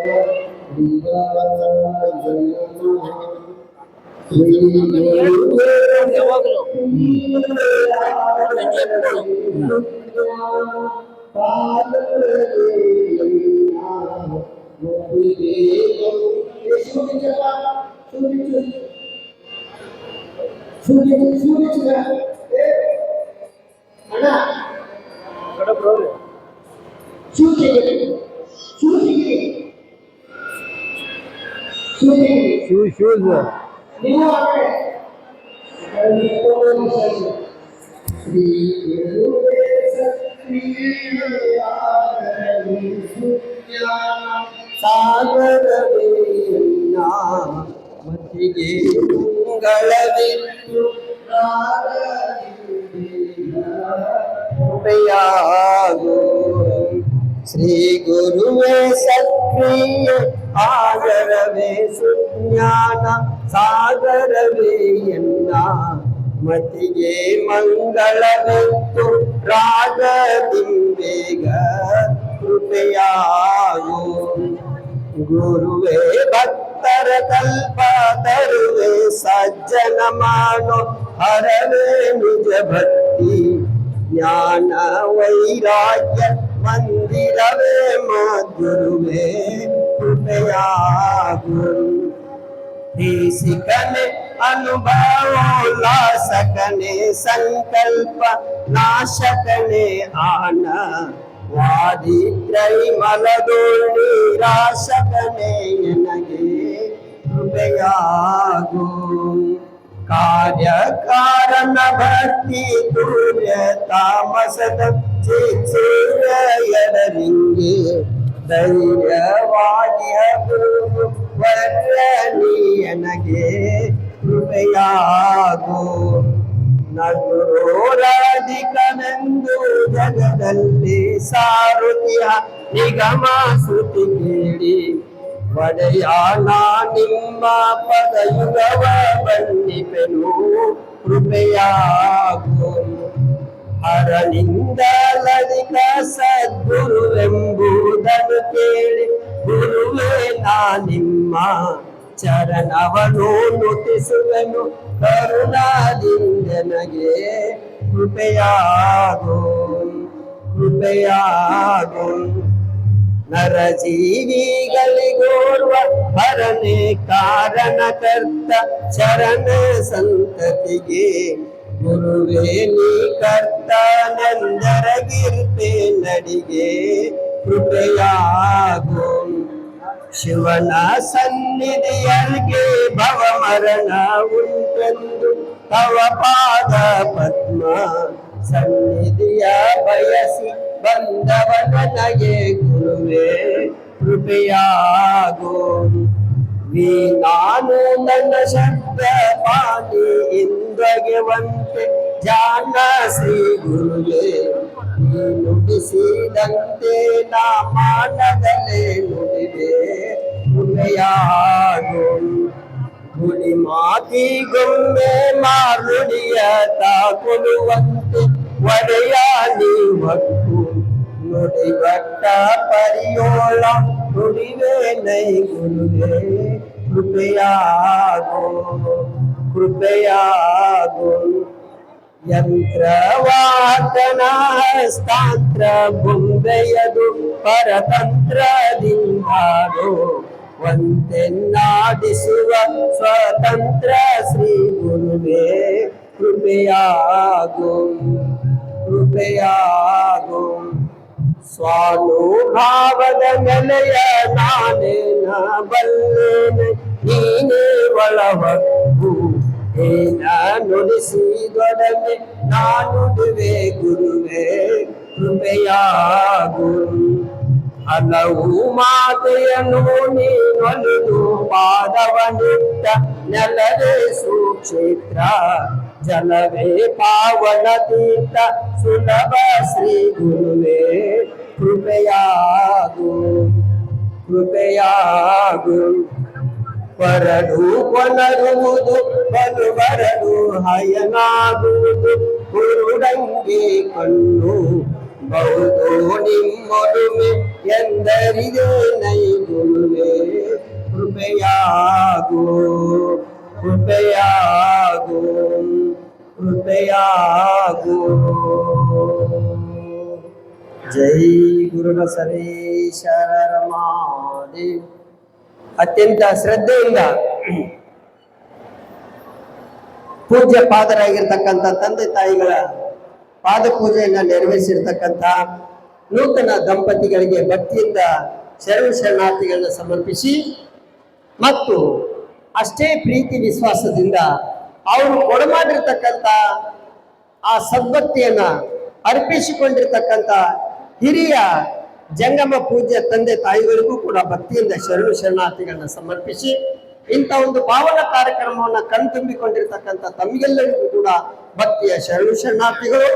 ಯಾವಾಗಲೂ ಸಾಗರವೇ ಮತಿಗೆ ಮಂಗಳವಿತ್ತು ಕೃಪೆಯಾಗು ಶ್ರೀ ಗುರುವೇ ಸಕ್ರಿಯ ಆಗರವೇ ಸುಜ್ಞಾನ ಸಾಗರವೇ ಎನ್ನ ಮತಿಗೆ ಮಂಗಳವಿತ್ತು ರಾಗದಿಂಬೇಗ ಕೃಪೆಯಾಗು ಗುರುವೇ ಭಕ್ತರ ಕಲ್ಪ ತರುವೆ ಸಜ್ಜನ ಮಾನೋ ಹರವೇ ನಿಜ ಭಕ್ತಿ ಜ್ಞಾನ ವೈರಾಗ್ಯ ಮಂದಿರವೇ ಮಧುರುವೇ ಕೃಪೆಯಾಗು ದೇಶಿಕನೆ ಅನುಭವೋಲ್ಲಾಸಕನೆ ಸಂಕಲ್ಪ ನಾಶಕನೆ ಆನ ವಾದಿತ್ರೈ ಮಲದೋಣಿ ರಾಶಕನೆ ಎನಗೆ ಕೃಪೆಯಾಗು ಕಾರ್ಯ ಕಾರಣ ಭಕ್ತಿ ದೂರ್ಯ ತಾಮಸದ ಸೂರ್ಯ ಎಡರಿಂಗೆ ಧೈರ್ಯವಾಗಿ ವರ್ಯನೀಯನಗೆ ಕೃಪೆಯಾಗು ನಗುರೋರಾಧಿಕನೆಂದು ಜಗದಲ್ಲಿ ಸಾರುತಿಯ ನಿಗಮ ಶ್ರುತಿ ಕೇಳಿ ಒಡೆಯ ನಿಮ್ಮ ಪದಯುಗವ ಬಣ್ಣಿಪೆನು ಕೃಪೆಯಾಗು ಹರನಿಂದಲಧಿಕ ಸದ್ಗುರುವೆಂಬುದನ್ನು ಕೇಳಿ ಗುರುವೇ ನಿಮ್ಮ ಚರಣವನು ನುತಿಸುವೆನು ಕರುಣಾದಿಂದನಗೆ ಕೃಪೆಯಾಗು ಕೃಪೆಯಾಗು ನರಜೀವಿಗಳಿಗೋರ್ವ ಹರನೆ ಕಾರಣಕರ್ತ ಶರಣ ಸಂತತಿಗೆ ಗುರುವೇ ನೀ ಕರ್ತನೆಂದರಗಿರ್ಪೆ ನಡಿಗೆ ಕೃಪೆಯಾಗು ಶಿವನ ಸನ್ನಿಧಿಯರ್ಗೆ ಭವ ಮರಣ ಉಂಟೆಂದು ತವ ಪಾದ ಪದ್ಮ ಸನ್ನಿಧಿಯ ಬಯಸಿ ಬಂದವನಗೆ ಗುರುವೇ ಕೃಪೆಯಾಗು ನಾನು ನನ್ನ ಶಬ್ದ ಪಾನಿ ಇಂದ್ರಗೆವಂತೆ ಜಾನ ಶ್ರೀ ಗುರುವೇ ನೀ ನುಡಿಸಿದಂತೆ ನಾ ಮಾನದಲೇ ನುಡಿದೆ ಕೃಪೆಯಾಗು ಗುಡಿ ಮಾತಿಗೊಮ್ಮೆ ಮಾರುಡಿಯ ತಾಕೊಡುವಂತೆ ಒಡೆಯ ನೀವತ್ತು ನುಡಿಗಟ್ಟ ಪರಿಯೋಳ ನುಡಿವೆ ನೈ ಗುರುವೇ ಕೃಪೆಯಾಗು ಕೃಪೆಯಾಗು ಯಂತ್ರವಾದನ ಹಸ್ತಾಂತ್ರ ಬೊಂಬೆಯದು ಪರತಂತ್ರದಿಂದಾರು ಒಂದೆನ್ನಾಡಿಸುವ ಸ್ವತಂತ್ರ ಶ್ರೀ ಗುರುವೇ ಕೃಪೆಯಾಗು ಕೃಪೆಯಾಗು ಸ್ವಾನುಭಾವದ ನೆಲೆಯ ನಾನೇನ ಬಲ್ಲೇನೆ ನೀನೇ ಒಳಹೊಕ್ಕು ಏನ ನುಡಿಸಿದೊಡನೆ ನಾನುಡುವೆ ಗುರುವೇ ಕೃಪೆಯಾಗು ಹಲವು ಮಾತೆಯನ್ನು ನೀನೊಲಿದು ಪಾದವನಿಟ್ಟ ನೆಲವೇ ಸುಕ್ಷೇತ್ರ ಜಲವೇ ಪಾವನ ತೀರ್ಥ ಸುಲಭ ಶ್ರೀ ಗುರುವೇ ಕೃಪೆಯಾಗು ಕೃಪೆಯಾಗು ಪರಡು ಕೊನರುವುದು ಬಲು ಬರಡು ಹಯನಾಗುವುದು ಕುರುಡಂಗಿ ಕಣ್ಣು ಬಹುದು ನಿಮ್ಮೊಡುಮೆ ಎಂದರಿದೆ ನೈ ಗುರುವೇ ಕೃಪೆಯಾಗು ಕೃಪೆಯಾಗು. ಜೈ ಗುರು ಬಸವೇಶ್ವರ ಮಹಾದೇವ್. ಅತ್ಯಂತ ಶ್ರದ್ಧೆಯಿಂದ ಪೂಜ್ಯ ಪಾದರಾಗಿರ್ತಕ್ಕಂಥ ತಂದೆ ತಾಯಿಗಳ ಪಾದ ಪೂಜೆಯನ್ನ ನೆರವೇರಿಸಿರ್ತಕ್ಕಂಥ ನೂತನ ದಂಪತಿಗಳಿಗೆ ಭಕ್ತಿಯಿಂದ ಶರಣಾರ್ಥಿಗಳನ್ನ ಸಮರ್ಪಿಸಿ ಮತ್ತು ಅಷ್ಟೇ ಪ್ರೀತಿ ವಿಶ್ವಾಸದಿಂದ ಅವರು ಕೊಡಮಾಡಿರ್ತಕ್ಕಂಥ ಆ ಸದ್ಭಕ್ತಿಯನ್ನ ಅರ್ಪಿಸಿಕೊಂಡಿರ್ತಕ್ಕಂಥ ಹಿರಿಯ ಜಂಗಮ ಪೂಜ್ಯ ತಂದೆ ತಾಯಿಗಳಿಗೂ ಕೂಡ ಭಕ್ತಿಯಿಂದ ಶರಣಾರ್ಥಿಗಳನ್ನ ಸಮರ್ಪಿಸಿ ಇಂಥ ಒಂದು ಭಾವನಾ ಕಾರ್ಯಕ್ರಮವನ್ನು ಕಣ್ತುಂಬಿಕೊಂಡಿರ್ತಕ್ಕಂಥ ತಮಗೆಲ್ಲರಿಗೂ ಕೂಡ ಭಕ್ತಿಯ ಶರಣಾರ್ಥಿಗಳು.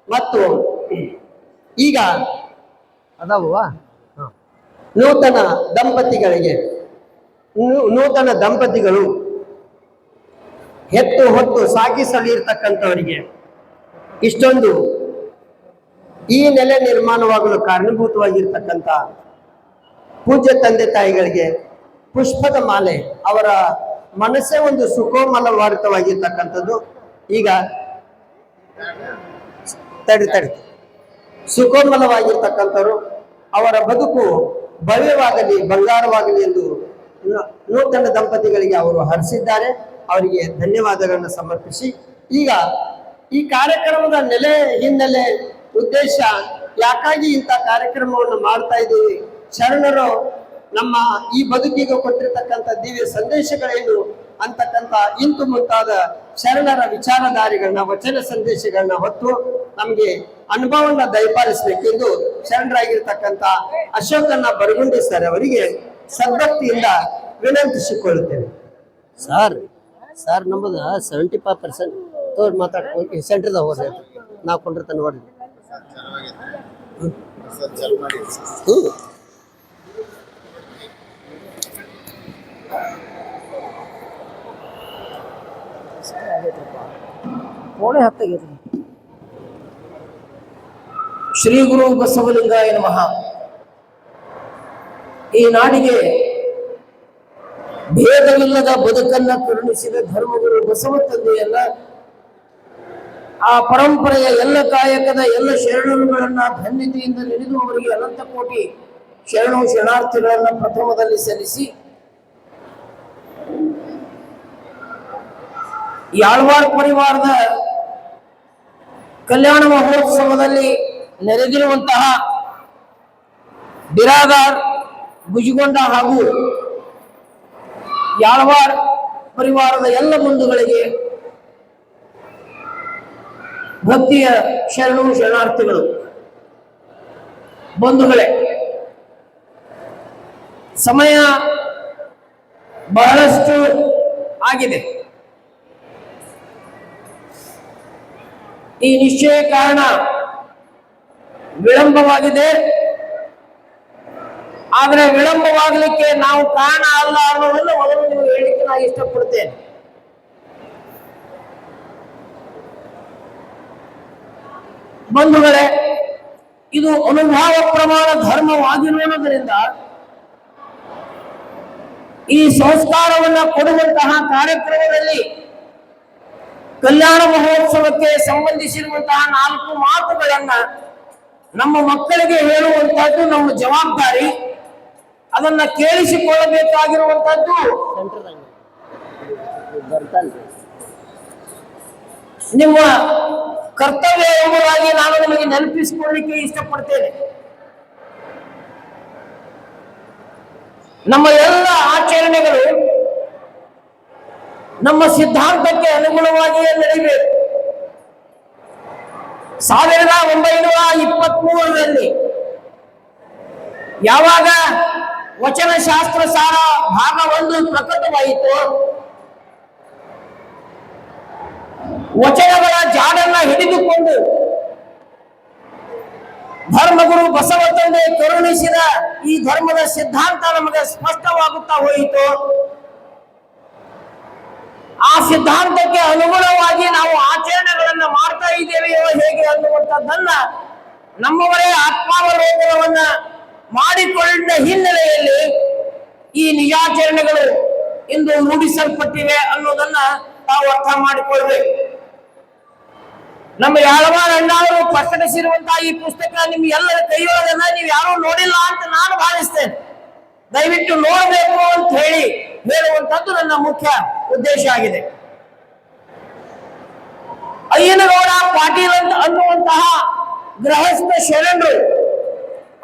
ಮತ್ತು ಈಗ ಅದಾವ ನೂತನ ದಂಪತಿಗಳು ಹೆತ್ತು ಹೊತ್ತು ಸಾಗಿಸಲಿರ್ತಕ್ಕಂಥವರಿಗೆ ಇಷ್ಟೊಂದು ಈ ನೆಲೆ ನಿರ್ಮಾಣವಾಗಲು ಕಾರಣಭೂತವಾಗಿರ್ತಕ್ಕಂಥ ಪೂಜ್ಯ ತಂದೆ ತಾಯಿಗಳಿಗೆ ಪುಷ್ಪದ ಮಾಲೆ, ಅವರ ಮನಸ್ಸೇ ಒಂದು ಸುಕೋಮಲವಾರಿತವಾಗಿರ್ತಕ್ಕಂಥದ್ದು. ಈಗ ತಡಿ ಸುಕೋಮಲವಾಗಿರ್ತಕ್ಕಂಥವ್ರು ಅವರ ಬದುಕು ಭವ್ಯವಾಗಲಿ ಬಂಗಾರವಾಗಲಿ ಎಂದು ನೂತನ ದಂಪತಿಗಳಿಗೆ ಅವರು ಹರಿಸಿದ್ದಾರೆ. ಅವರಿಗೆ ಧನ್ಯವಾದಗಳನ್ನು ಸಮರ್ಪಿಸಿ ಈಗ ಈ ಕಾರ್ಯಕ್ರಮದ ಹಿನ್ನೆಲೆ ಉದ್ದೇಶ, ಯಾಕಾಗಿ ಇಂಥ ಕಾರ್ಯಕ್ರಮವನ್ನು ಮಾಡ್ತಾ ಇದ್ದೀವಿ, ಶರಣರು ನಮ್ಮ ಈ ಬದುಕಿಗೆ ಕೊಟ್ಟಿರ್ತಕ್ಕಂಥ ದಿವ್ಯ ಸಂದೇಶಗಳೇನು ಅಂತಕ್ಕಂಥ ಇಂತು ಮುಂತಾದ ಶರಣರ ವಿಚಾರಧಾರೆಗಳನ್ನ ವಚನ ಸಂದೇಶಗಳನ್ನ ಹೊತ್ತು ನಮಗೆ ಅನುಭವವನ್ನ ದಯಪಾಲಿಸಬೇಕೆಂದು ಶರಣರಾಗಿರ್ತಕ್ಕಂಥ ಅಶೋಕನ್ನ ಬರಗುಂಡಿ ಸರ್ ಅವರಿಗೆ ಸದ್ಭಕ್ತಿಯಿಂದ ವಿನಂತಿಸಿಕೊಳ್ಳುತ್ತೇವೆ. ಸರ್ ನಮ್ಮದು 75% ತೋರ್ ಮಾತಾಡ್ಕೊಂಡು ಸೆಂಟ್ರದ ಹೋದ್ರೆ ನಾವು ಕೊಂಡಿರ್ತಾನೆ ನೋಡ್ರಿ. ಶ್ರೀ ಗುರು ಬಸವಲಿಂಗಾಯ ನಮಃ. ಈ ನಾಡಿಗೆ ಭೇದವಿಲ್ಲದ ಬದುಕನ್ನ ಕರುಣಿಸಿದ ಧರ್ಮಗುರು ಬಸವ ತಂದೆಯನ್ನ, ಆ ಪರಂಪರೆಯ ಎಲ್ಲ ಕಾಯಕದ ಎಲ್ಲ ಶರಣರುಗಳನ್ನ ಧನ್ಯತೆಯಿಂದ ನೆನೆದು ಅವರಿಗೆ ಅನಂತ ಕೋಟಿ ಶರಣಾರ್ಥಿಗಳನ್ನ ಪ್ರಥಮದಲ್ಲಿ ಸಲ್ಲಿಸಿ, ಯಾಳ್ವಾರ್ ಪರಿವಾರದ ಕಲ್ಯಾಣ ಮಹೋತ್ಸವದಲ್ಲಿ ನೆರೆದಿರುವಂತಹ ಬಿರಾದಾರ್, ಗುಜಿಗೊಂಡ ಹಾಗೂ ಯಾಳ್ವಾರ್ ಪರಿವಾರದ ಎಲ್ಲ ಬಂಧುಗಳಿಗೆ ಭಕ್ತಿಯ ಶರಣಾರ್ಥಿಗಳು. ಬಂಧುಗಳೇ, ಸಮಯ ಬಹಳಷ್ಟು ಆಗಿದೆ. ಈ ನಿಶ್ಚಯ ಕಾರಣ ವಿಳಂಬವಾಗಿದೆ. ಆದರೆ ವಿಳಂಬವಾಗಲಿಕ್ಕೆ ನಾವು ಕಾರಣ ಅಲ್ಲ ಅನ್ನೋದನ್ನು ಮೊದಲು ನಿಮಗೆ ಹೇಳಿಕ್ಕೆ ನಾನು ಇಷ್ಟಪಡ್ತೇನೆ. ಬಂಧುಗಳೇ, ಇದು ಅನುಭವ ಪ್ರಮಾಣ ಧರ್ಮವಾಗಿರುವುದರಿಂದ ಈ ಸಂಸ್ಕಾರವನ್ನ ಕೊಡುವಂತಹ ಕಾರ್ಯಕ್ರಮದಲ್ಲಿ ಕಲ್ಯಾಣ ಮಹೋತ್ಸವಕ್ಕೆ ಸಂಬಂಧಿಸಿರುವಂತಹ 4 ಮಾತುಗಳನ್ನ ನಮ್ಮ ಮಕ್ಕಳಿಗೆ ಹೇಳುವಂತಹದ್ದು ನಮ್ಮ ಜವಾಬ್ದಾರಿ. ಅದನ್ನ ಕೇಳಿಸಿಕೊಳ್ಳಬೇಕಾಗಿರುವಂತಹದ್ದು ನಿಮ್ಮ ಕರ್ತವ್ಯ ಎಂಬುದಾಗಿ ನಾನು ನಿಮಗೆ ನೆನಪಿಸಿಕೊಳ್ಳಲಿಕ್ಕೆ ಇಷ್ಟಪಡ್ತೇನೆ. ನಮ್ಮ ಎಲ್ಲ ಆಚರಣೆಗಳು ನಮ್ಮ ಸಿದ್ಧಾಂತಕ್ಕೆ ಅನುಗುಣವಾಗಿಯೇ ನಡೆಯಬೇಕು. 1923ರಲ್ಲಿ ಯಾವಾಗ ವಚನಶಾಸ್ತ್ರ ಸಾರ ಭಾಗ 1 ಪ್ರಕಟವಾಯಿತು, ವಚನಗಳ ಜಾಡನ್ನ ಹಿಡಿದುಕೊಂಡು ಧರ್ಮಗುರು ಬಸವ ತಂದೆ ಕರುಣಿಸಿದ ಈ ಧರ್ಮದ ಸಿದ್ಧಾಂತ ನಮಗೆ ಸ್ಪಷ್ಟವಾಗುತ್ತಾ ಹೋಯಿತು. ಆ ಸಿದ್ಧಾಂತಕ್ಕೆ ಅನುಗುಣವಾಗಿ ನಾವು ಆಚರಣೆಗಳನ್ನ ಮಾಡ್ತಾ ಇದ್ದೇವೆಯೋ ಹೇಗೆ ಅನ್ನುವಂಥದ್ದನ್ನ ನಮ್ಮವರೇ ಆತ್ಮಾವಲೋಕನವನ್ನ ಮಾಡಿಕೊಂಡ ಹಿನ್ನೆಲೆಯಲ್ಲಿ ಈ ನಿಜಾಚರಣೆಗಳು ಇಂದು ರೂಢಿಸಲ್ಪಟ್ಟಿವೆ ಅನ್ನೋದನ್ನ ನಾವು ಅರ್ಥ ಮಾಡಿಕೊಳ್ಬೇಕು. ನಮ್ಮ ಯಾಳವಾರ ಅಣ್ಣಾವರು ಪ್ರಕಟಿಸಿರುವಂತಹ ಈ ಪುಸ್ತಕ ನಿಮ್ ಎಲ್ಲರ ಕೈಯೊಳಗನ್ನ ನೀವು ಯಾರು ನೋಡಿಲ್ಲ ಅಂತ ನಾನು ಭಾವಿಸ್ತೇನೆ. ದಯವಿಟ್ಟು ನೋಡಬೇಕು ಅಂತ ಹೇಳುವಂತದ್ದು ನನ್ನ ಮುಖ್ಯ ಉದ್ದೇಶ ಆಗಿದೆ. ಅಯ್ಯನಗೌಡ ಪಾಟೀಲ್ ಅಂತ ಅನ್ನುವಂತಹ ಗೃಹಸ್ಥ ಶರಣರು,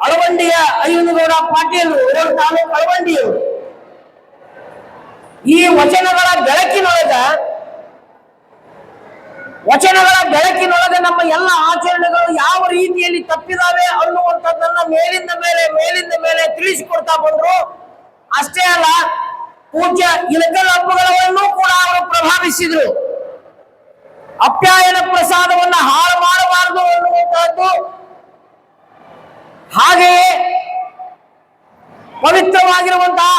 ಅಳವಂಡಿಯ ಅಯ್ಯನಗೌಡ ಪಾಟೀಲ್ ತಾಲೂಕು ಅಳವಂಡಿಯವರು, ಈ ವಚನಗಳ ಬೆಳಕಿನೊಳಗೆ ನಮ್ಮ ಎಲ್ಲ ಆಚರಣೆಗಳು ಯಾವ ರೀತಿಯಲ್ಲಿ ತಪ್ಪಿದಾವೆ ಅನ್ನುವಂಥದ್ದನ್ನ ಮೇಲಿಂದ ಮೇಲೆ ತಿಳಿಸಿಕೊಡ್ತಾ ಬಂದ್ರು. ಅಷ್ಟೇ ಅಲ್ಲ, ಪೂಜ್ಯ ಇಳಕಲ್ ಹಬ್ಬಗಳನ್ನು ಕೂಡ ಅವರು ಪ್ರಭಾವಿಸಿದ್ರು. ಅಪ್ಯಾಯನ ಪ್ರಸಾದವನ್ನ ಹಾಳು ಮಾಡಬಾರದು ಅನ್ನುವಂತಹದ್ದು, ಹಾಗೆಯೇ ಪವಿತ್ರವಾಗಿರುವಂತಹ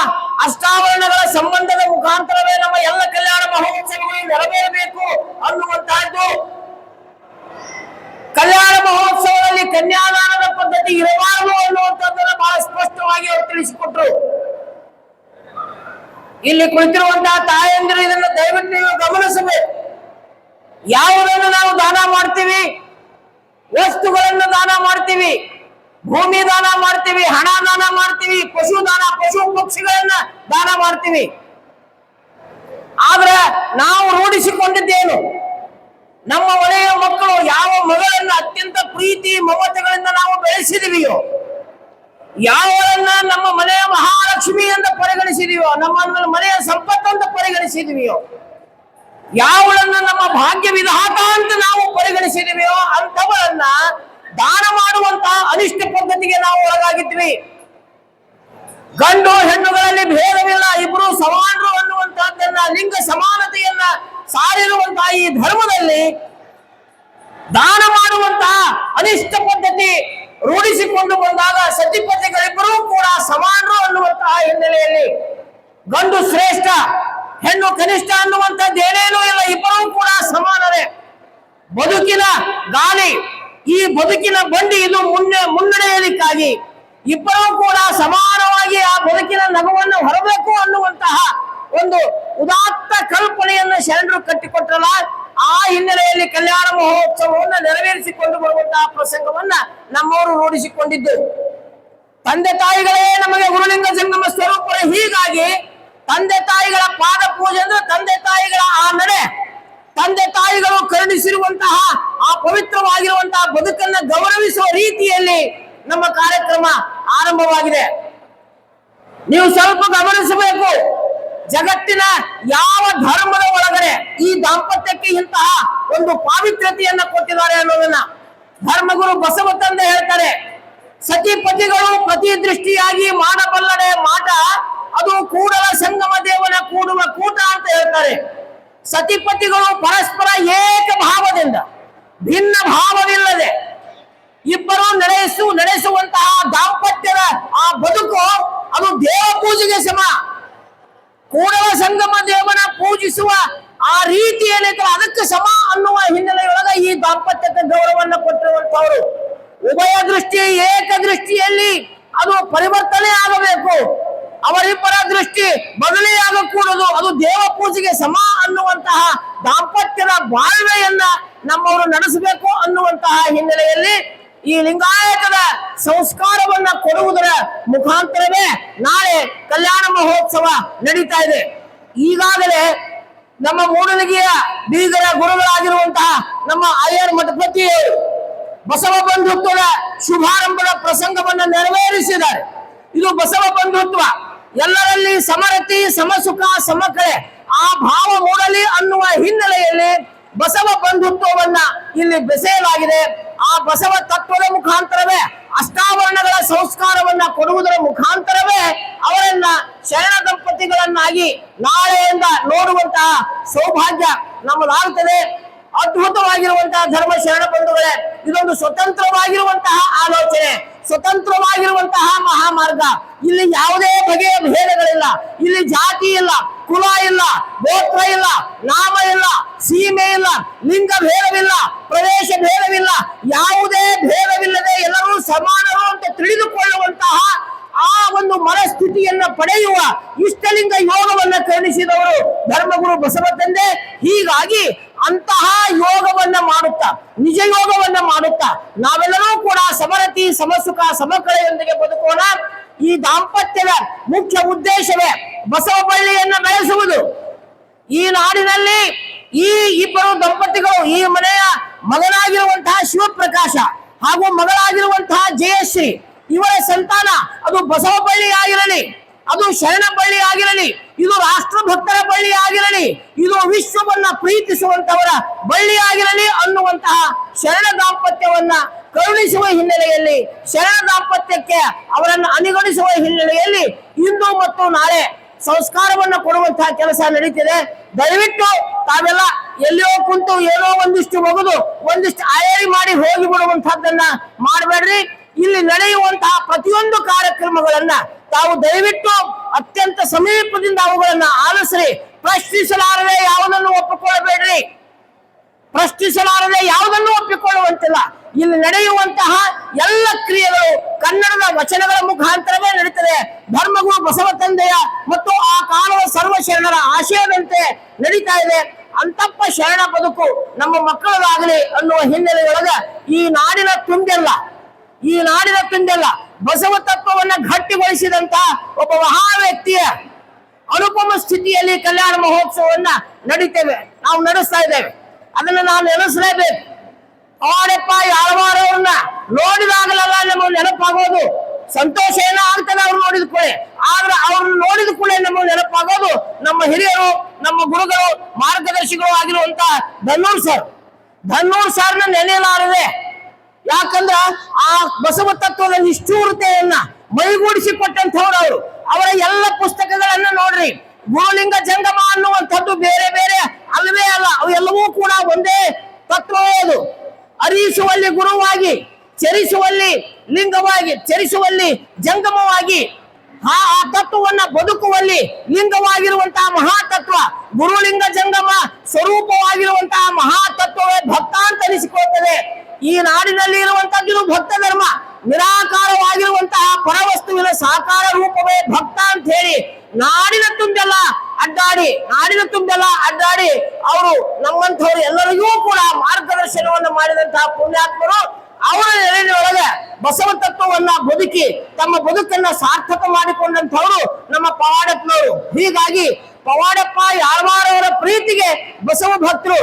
ಅಷ್ಟಾವರಣಗಳ ಸಂಬಂಧದ ಮುಖಾಂತರವೇ ನಮ್ಮ ಎಲ್ಲ ಕಲ್ಯಾಣ ಮಹೋತ್ಸವಗಳು ನೆರವೇರಬೇಕು ಅನ್ನುವಂತಹದ್ದು, ಕಲ್ಯಾಣ ಮಹೋತ್ಸವದಲ್ಲಿ ಕನ್ಯಾದಾನದ ಪದ್ಧತಿ ಇರಬಾರದು ಅನ್ನುವಂಥದ್ದನ್ನು ಬಹಳ ಸ್ಪಷ್ಟವಾಗಿ ಅವರು ತಿಳಿಸಿಕೊಟ್ರು. ಇಲ್ಲಿ ಕುಳಿತಿರುವಂತಹ ತಾಯಂದಿರು ಇದನ್ನು ದಯವಿಟ್ಟು ನೀವು ಗಮನಿಸಬೇಕು. ಯಾವುದನ್ನು ನಾವು ದಾನ ಮಾಡ್ತೀವಿ, ವಸ್ತುಗಳನ್ನು ದಾನ ಮಾಡ್ತೀವಿ, ಭೂಮಿ ದಾನ ಮಾಡ್ತೀವಿ, ಹಣ ದಾನ ಮಾಡ್ತೀವಿ, ಪಶು ಪಕ್ಷಿಗಳನ್ನ ದಾನ ಮಾಡ್ತೀವಿ. ಆದ್ರೆ ನಾವು ರೂಢಿಸಿಕೊಂಡಿದ್ದೇನು? ನಮ್ಮ ಮನೆಯ ಮಕ್ಕಳು ಯಾವ ಮಗಳನ್ನ ಅತ್ಯಂತ ಪ್ರೀತಿ ಮಮತೆಗಳಿಂದ ನಾವು ಬೆಳೆಸಿದೀವಿಯೋ, ಯಾವರನ್ನ ನಮ್ಮ ಮನೆಯ ಮಹಾಲಕ್ಷ್ಮಿ ಅಂತ ಪರಿಗಣಿಸಿದೀವೋ, ನಮ್ಮ ಮನೆಯ ಸಂಪತ್ತು ಅಂತ ಪರಿಗಣಿಸಿದೀವಿಯೋ, ಯಾವಳನ್ನ ನಮ್ಮ ಭಾಗ್ಯ ವಿಧಾತ ಅಂತ ನಾವು ಪರಿಗಣಿಸಿದೀವಿಯೋ ಅಂಥವರನ್ನ ದಾನ ಮಾಡುವಂತ ಅನಿಷ್ಟ ಪದ್ಧತಿಗೆ ನಾವು ಒಳಗಾಗಿದ್ವಿ. ಗಂಡು ಹೆಣ್ಣುಗಳಲ್ಲಿ ಭೇದವಿಲ್ಲ, ಇಬ್ರು ಸಮಾನರು ಅನ್ನುವಂತಹದ್ದನ್ನ, ಲಿಂಗ ಸಮಾನತೆಯನ್ನ ಸಾರಿರುವಂತಹ ಈ ಧರ್ಮದಲ್ಲಿ ದಾನ ಮಾಡುವಂತಹ ಅನಿಷ್ಟ ಪದ್ಧತಿ ರೂಢಿಸಿಕೊಂಡು ಬಂದಾಗ ಸತಿಪತಿಗಳಿಬ್ಬರೂ ಕೂಡ ಸಮಾನರು ಅನ್ನುವಂತಹ ಹಿನ್ನೆಲೆಯಲ್ಲಿ ಗಂಡು ಶ್ರೇಷ್ಠ ಹೆಣ್ಣು ಕನಿಷ್ಠ ಅನ್ನುವಂಥದ್ದು ಏನೇನೂ ಇಲ್ಲ, ಇಬ್ಬರೂ ಕೂಡ ಸಮಾನರೇ. ಬದುಕಿನ ಗಾಲಿ, ಈ ಬದುಕಿನ ಬಂಡಿ ಇದು ಮುನ್ನಡೆಯಲಿಕ್ಕಾಗಿ ಇಬ್ಬರೂ ಕೂಡ ಸಮಾನವಾಗಿ ಆ ಬದುಕಿನ ನಗುವನ್ನು ಹೊರಬೇಕು ಅನ್ನುವಂತಹ ಒಂದು ಉದಾತ್ತ ಕಲ್ಪನೆಯನ್ನು ಶರಣರು ಕಟ್ಟಿಕೊಟ್ಟಲ್ಲ. ಆ ಹಿನ್ನೆಲೆಯಲ್ಲಿ ಕಲ್ಯಾಣ ಮಹೋತ್ಸವವನ್ನು ನೆರವೇರಿಸಿಕೊಂಡು ಬರುವಂತಹ ಪ್ರಸಂಗವನ್ನ ನಮ್ಮವರು ರೂಢಿಸಿಕೊಂಡಿದ್ದು. ತಂದೆ ತಾಯಿಗಳೇ ನಮಗೆ ಗುರುಲಿಂಗ ಜಂಗಮ ಸ್ವರೂಪರು. ಹೀಗಾಗಿ ತಂದೆ ತಾಯಿಗಳ ಪಾದ ಪೂಜೆ ಅಂದ್ರೆ ತಂದೆ ತಾಯಿಗಳ ಆ ನಡೆ, ತಂದೆ ತಾಯಿಗಳು ಕರುಣಿಸಿರುವಂತಹ ಆ ಪವಿತ್ರವಾಗಿರುವಂತಹ ಬದುಕನ್ನ ಗೌರವಿಸುವ ರೀತಿಯಲ್ಲಿ ನಮ್ಮ ಕಾರ್ಯಕ್ರಮ ಆರಂಭವಾಗಿದೆ. ನೀವು ಸ್ವಲ್ಪ ಗಮನಿಸಬೇಕು, ಜಗತ್ತಿನ ಯಾವ ಧರ್ಮದ ಒಳಗಡೆ ಈ ದಾಂಪತ್ಯಕ್ಕೆ ಇಂತಹ ಒಂದು ಪಾವಿತ್ರ್ಯತೆಯನ್ನ ಕೊಟ್ಟಿದ್ದಾರೆ ಅನ್ನೋದನ್ನ ಧರ್ಮಗುರು ಬಸವ ತಂದೆ ಹೇಳ್ತಾರೆ. ಸತಿಪತಿಗಳು ಪ್ರತಿ ದೃಷ್ಟಿಯಾಗಿ ಮಾಡಬಲ್ಲಡೆ ಮಾಟ, ಅದು ಕೂಡಲ ಸಂಗಮ ದೇವನ ಕೂಡುವ ಕೂಟ ಅಂತ ಹೇಳ್ತಾರೆ. ಸತಿಪತಿಗಳು ಪರಸ್ಪರ ಏಕ ಭಾವದಿಂದ, ಭಿನ್ನ ಭಾವವಿಲ್ಲದೆ ಇಬ್ಬರು ನಡೆಸುವಂತಹ ದಾಂಪತ್ಯದ ಆ ಬದುಕು ಅದು ದೇವ ಪೂಜೆಗೆ ಸಮ. ಕೂಡಲ ಸಂಗಮ ದೇವನ ಪೂಜಿಸುವ ಆ ರೀತಿ ಏನೈತಲ್ಲ ಅದಕ್ಕೆ ಸಮ ಅನ್ನುವ ಹಿನ್ನೆಲೆಯೊಳಗ ಈ ದಾಂಪತ್ಯಕ್ಕೆ ಗೌರವವನ್ನು ಕೊಟ್ಟಿರುವಂತವರು. ಉಭಯ ದೃಷ್ಟಿ ಏಕ ದೃಷ್ಟಿಯಲ್ಲಿ ಅದು ಪರಿವರ್ತನೆ ಆಗಬೇಕು, ಅವರಿಬ್ಬರ ದೃಷ್ಟಿ ಬದಲಿಯಾಗಕೂಡದು, ಅದು ದೇವ ಪೂಜೆಗೆ ಸಮ ಅನ್ನುವಂತಹ ದಾಂಪತ್ಯದ ಬಾಳ್ವೆಯನ್ನ ನಮ್ಮವರು ನಡೆಸಬೇಕು ಅನ್ನುವಂತಹ ಹಿನ್ನೆಲೆಯಲ್ಲಿ ಈ ಲಿಂಗಾಯತದ ಸಂಸ್ಕಾರವನ್ನ ಕೊಡುವುದರ ಮುಖಾಂತರವೇ ನಾಳೆ ಕಲ್ಯಾಣ ಮಹೋತ್ಸವ ನಡೀತಾ ಇದೆ. ಈಗಾಗಲೇ ನಮ್ಮ ಮೂಡಲಗಿಯ ಬೀಗರ ಗುರುಗಳಾಗಿರುವಂತಹ ನಮ್ಮ ಅಯ್ಯರ್ ಮಠಪತಿಯವರು ಬಸವ ಬಂಧುತ್ವದ ಶುಭಾರಂಭದ ಪ್ರಸಂಗವನ್ನು ನೆರವೇರಿಸಿದ್ದಾರೆ. ಇದು ಬಸವ ಬಂಧುತ್ವ, ಎಲ್ಲರಲ್ಲಿ ಸಮರತಿ ಸಮಸುಖ ಸಮಕಳೆ ಆ ಭಾವ ಮೂಡಲಿ ಅನ್ನುವ ಹಿನ್ನೆಲೆಯಲ್ಲಿ ಬಸವ ಬಂಧುತ್ವವನ್ನ ಇಲ್ಲಿ ಬೆಸೆಯಲಾಗಿದೆ. ಆ ಬಸವ ತತ್ವದ ಮುಖಾಂತರವೇ ಅಷ್ಟಾವರಣಗಳ ಸಂಸ್ಕಾರವನ್ನ ಕೊಡುವುದರ ಮುಖಾಂತರವೇ ಅವರನ್ನ ಶರಣ ದಂಪತಿಗಳನ್ನಾಗಿ ನಾಳೆಯಿಂದ ನೋಡುವಂತಹ ಸೌಭಾಗ್ಯ ನಮ್ಮದಾಗುತ್ತದೆ. ಅದ್ಭುತವಾಗಿರುವಂತಹ ಧರ್ಮ ಶರಣ ಬಂಧುಗಳೇ, ಇದೊಂದು ಸ್ವತಂತ್ರವಾಗಿರುವಂತಹ ಆಲೋಚನೆ, ಸ್ವತಂತ್ರವಾಗಿರುವಂತಹ ಮಹಾಮಾರ್ಗ. ಇಲ್ಲಿ ಯಾವುದೇ ಬಗೆಯ ಭೇದಗಳಿಲ್ಲ, ಇಲ್ಲಿ ಜಾತಿ ಇಲ್ಲ, ಕುಲ ಇಲ್ಲ, ಗೋತ್ರ ಇಲ್ಲ, ನಾಮ ಇಲ್ಲ, ಸೀಮೆ ಇಲ್ಲ, ಲಿಂಗ ಭೇದವಿಲ್ಲ, ಪ್ರದೇಶ ಭೇದವಿಲ್ಲ, ಯಾವುದೇ ಭೇದವಿಲ್ಲದೆ ಎಲ್ಲರೂ ಸಮಾನರು ಅಂತ ತಿಳಿದುಕೊಳ್ಳುವಂತಹ ಆ ಒಂದು ಮನಸ್ಥಿತಿಯನ್ನ ಪಡೆಯುವ ಇಷ್ಟಲಿಂಗ ಯೋಗವನ್ನ ಕರುಣಿಸಿದವರು ಧರ್ಮಗುರು ಬಸವ ತಂದೆ. ಹೀಗಾಗಿ ಅಂತಹ ಯೋಗವನ್ನ ಮಾಡುತ್ತಾ, ನಿಜ ಯೋಗವನ್ನ ಮಾಡುತ್ತಾ ನಾವೆಲ್ಲರೂ ಕೂಡ ಸಮರತಿ ಸಮಸುಖ ಸಮಕಳೆಯೊಂದಿಗೆ ಬದುಕೋಣ. ಈ ದಾಂಪತ್ಯದ ಮುಖ್ಯ ಉದ್ದೇಶವೇ ಬಸವ ಬಳ್ಳಿಯನ್ನ ಬೆಳೆಸುವುದು. ಈ ನಾಡಿನಲ್ಲಿ ಈ ಇಬ್ಬರು ದಂಪತಿಗಳು, ಈ ಮನೆಯ ಮಗನಾಗಿರುವಂತಹ ಶಿವಪ್ರಕಾಶ ಹಾಗೂ ಮಗಳಾಗಿರುವಂತಹ ಜಯಶ್ರೀ, ಇವರ ಸಂತಾನ ಅದು ಬಸವ ಬಳ್ಳಿ ಆಗಿರಲಿ, ಅದು ಶರಣ ಬಳ್ಳಿ ಆಗಿರಲಿ, ಇದು ರಾಷ್ಟ್ರ ಭಕ್ತರ ಬಳ್ಳಿ ಆಗಿರಲಿ, ಇದು ವಿಶ್ವವನ್ನ ಪ್ರೀತಿಸುವಂತವರ ಬಳ್ಳಿ ಆಗಿರಲಿ ಅನ್ನುವಂತಹ ಶರಣ ದಾಂಪತ್ಯವನ್ನ ಕರುಣಿಸುವ ಹಿನ್ನೆಲೆಯಲ್ಲಿ, ಶರಣ ದಾಂಪತ್ಯಕ್ಕೆ ಅವರನ್ನು ಅಣಿಗೊಳಿಸುವ ಹಿನ್ನೆಲೆಯಲ್ಲಿ ಇಂದು ಮತ್ತು ನಾಳೆ ಸಂಸ್ಕಾರವನ್ನು ಕೊಡುವಂತಹ ಕೆಲಸ ನಡೀತಿದೆ. ದಯವಿಟ್ಟು ತಾವೆಲ್ಲ ಎಲ್ಲಿಯೋ ಕುಂತು ಏನೋ ಒಂದಿಷ್ಟು ಒಗೆದು ಒಂದಿಷ್ಟು ಆಯರಿ ಮಾಡಿ ಹೋಗಿ ಬಿಡುವಂತಹದ್ದನ್ನ ಮಾಡಬೇಡ್ರಿ. ಇಲ್ಲಿ ನಡೆಯುವಂತಹ ಪ್ರತಿಯೊಂದು ಕಾರ್ಯಕ್ರಮಗಳನ್ನ ತಾವು ದಯವಿಟ್ಟು ಅತ್ಯಂತ ಸಮೀಪದಿಂದ ಅವುಗಳನ್ನ ಆಲಿಸ್ರಿ. ಪ್ರಶ್ನಿಸಲಾರದೆ ಯಾವುದನ್ನು ಒಪ್ಪಿಕೊಳ್ಳಬೇಡ್ರಿ, ಪ್ರಶ್ನಿಸಲಾರದೆ ಯಾವುದನ್ನು ಒಪ್ಪಿಕೊಳ್ಳುವಂತಿಲ್ಲ. ಇಲ್ಲಿ ನಡೆಯುವಂತಹ ಎಲ್ಲ ಕ್ರಿಯೆಗಳು ಕನ್ನಡದ ವಚನಗಳ ಮುಖಾಂತರವೇ ನಡೀತದೆ. ಧರ್ಮಗುರು ಬಸವ ತಂದೆಯ ಮತ್ತು ಆ ಕಾಲದ ಸರ್ವ ಶರಣರ ಆಶಯದಂತೆ ನಡೀತಾ ಇದೆ. ಅಂತಪ್ಪ ಶರಣ ಬದುಕು ನಮ್ಮ ಮಕ್ಕಳದಾಗಲಿ ಅನ್ನುವ ಹಿನ್ನೆಲೆಯೊಳಗ ಈ ನಾಡಿನ ತುಂಡೆಲ್ಲ ಬಸವ ತತ್ವವನ್ನ ಗಟ್ಟಿಗೊಳಿಸಿದಂತ ಒಬ್ಬ ಮಹಾ ವ್ಯಕ್ತಿಯ ಅನುಪಮ ಸ್ಥಿತಿಯಲ್ಲಿ ಕಲ್ಯಾಣ ಮಹೋತ್ಸವವನ್ನ ನಾವು ನಡೆಸ್ತಾ ಇದ್ದೇವೆ. ಅದನ್ನ ನಾವು ನೆನೆಸಲೇಬೇಕು. ಅವರಪ್ಪ ಯಾರವಾರವನ್ನ ನೋಡಿದಾಗಲೆಲ್ಲ ನಮಗೆ ನೆನಪಾಗೋದು ಸಂತೋಷ ಏನೋ ಆಗ್ತದೆ ಅವ್ರು ನೋಡಿದ ಕೂಡಲೇ. ಆದ್ರೆ ಅವ್ರನ್ನ ನೋಡಿದ ಕೂಡಲೇ ನಮಗೆ ನೆನಪಾಗೋದು ನಮ್ಮ ಹಿರಿಯರು, ನಮ್ಮ ಗುರುಗಳು, ಮಾರ್ಗದರ್ಶಿಗಳು ಆಗಿರುವಂತ ಧನ್ನೂರ್ ಸರ್ನ ನೆನೆಯಲಾರದೆ. ಯಾಕಂದ್ರ ಆ ಬಸವ ತತ್ವದ ನಿಷ್ಠೂರತೆಯನ್ನ ಮೈಗೂಡಿಸಿಕೊಟ್ಟಂಥವ್ರು ಅವರು. ಅವರ ಎಲ್ಲ ಪುಸ್ತಕಗಳನ್ನ ನೋಡ್ರಿ. ಗುರುಲಿಂಗ ಜಂಗಮ ಅನ್ನುವಂಥದ್ದು ಬೇರೆ ಬೇರೆ ಅಲ್ಲವೇ ಅಲ್ಲ, ಅವು ಎಲ್ಲವೂ ಕೂಡ ಒಂದೇ ತತ್ವವೇ. ಅದು ಅರಿಸುವಲ್ಲಿ ಗುರುವಾಗಿ, ಚರಿಸುವಲ್ಲಿ ಲಿಂಗವಾಗಿ, ಚರಿಸುವಲ್ಲಿ ಜಂಗಮವಾಗಿ, ಆ ತತ್ವವನ್ನ ಬದುಕುವಲ್ಲಿ ಲಿಂಗವಾಗಿರುವಂತಹ ಮಹಾತತ್ವ ಗುರುಲಿಂಗ ಜಂಗಮ ಸ್ವರೂಪವಾಗಿರುವಂತಹ ಮಹಾತತ್ವವೇ ಭಕ್ತ ಅಂತ ಅನಿಸಿಕೊಳ್ಳುತ್ತದೆ. ಈ ನಾಡಿನಲ್ಲಿ ಇರುವಂತದ್ದು ಭಕ್ತ ಧರ್ಮ. ನಿರಾಕಾರವಾಗಿರುವಂತಹ ಪರವಸ್ತುವಿನ ಸಾಕಾರ ರೂಪವೇ ಭಕ್ತ ಅಂತ ಹೇಳಿ ನಾಡಿನ ತುಂಬೆಲ್ಲ ಅಡ್ಡಾಡಿ ಅವರು ನಮ್ಮಂಥವ್ರು ಎಲ್ಲರಿಗೂ ಕೂಡ ಮಾರ್ಗದರ್ಶನವನ್ನು ಮಾಡಿದಂತಹ ಪುಣ್ಯಾತ್ಮರು. ಅವರ ನೆಲೆಯೊಳಗೆ ಬಸವ ತತ್ವವನ್ನ ಬದುಕಿ ತಮ್ಮ ಬದುಕನ್ನ ಸಾರ್ಥಕ ಮಾಡಿಕೊಂಡಂಥವ್ರು ನಮ್ಮ ಪವಾಡಪ್ಪನವರು. ಹೀಗಾಗಿ ಪವಾಡಪ್ಪ ಯಾರವಾರವರ ಪ್ರೀತಿಗೆ ಬಸವ ಭಕ್ತರು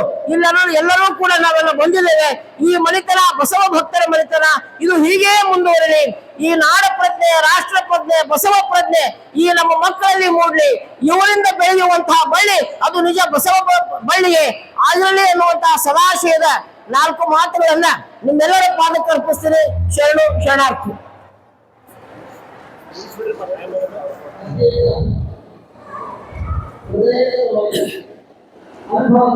ಎಲ್ಲರೂ ಕೂಡ ನಾವೆಲ್ಲ ಬಂದಿದ್ದೇವೆ. ಈ ಮನೆತನ ಬಸವ ಭಕ್ತರ ಮನೆತನ ಇದು ಹೀಗೇ ಮುಂದುವರಲಿ. ಈ ನಾಡ ಪ್ರಜ್ಞೆ, ರಾಷ್ಟ್ರ ಪ್ರಜ್ಞೆ, ಬಸವ ಪ್ರಜ್ಞೆ ಈ ನಮ್ಮ ಮಕ್ಕಳಲ್ಲಿ ಮೂಡಲಿ. ಇವರಿಂದ ಬೆಳೆಯುವಂತಹ ಬಳ್ಳಿ ಅದು ನಿಜ ಬಸವ ಬಳ್ಳಿಯೇ ಆಗಿರಲಿ ಎನ್ನುವಂತಹ ಸದಾಶಯದ 4 ಮಾತುಗಳನ್ನ ನಿಮ್ಮೆಲ್ಲರ ಪಾದಕ್ಕೆ ಅರ್ಪಿಸ್ತೀನಿ. ಶರಣಾರ್ಥಿ. ಅನುಭವ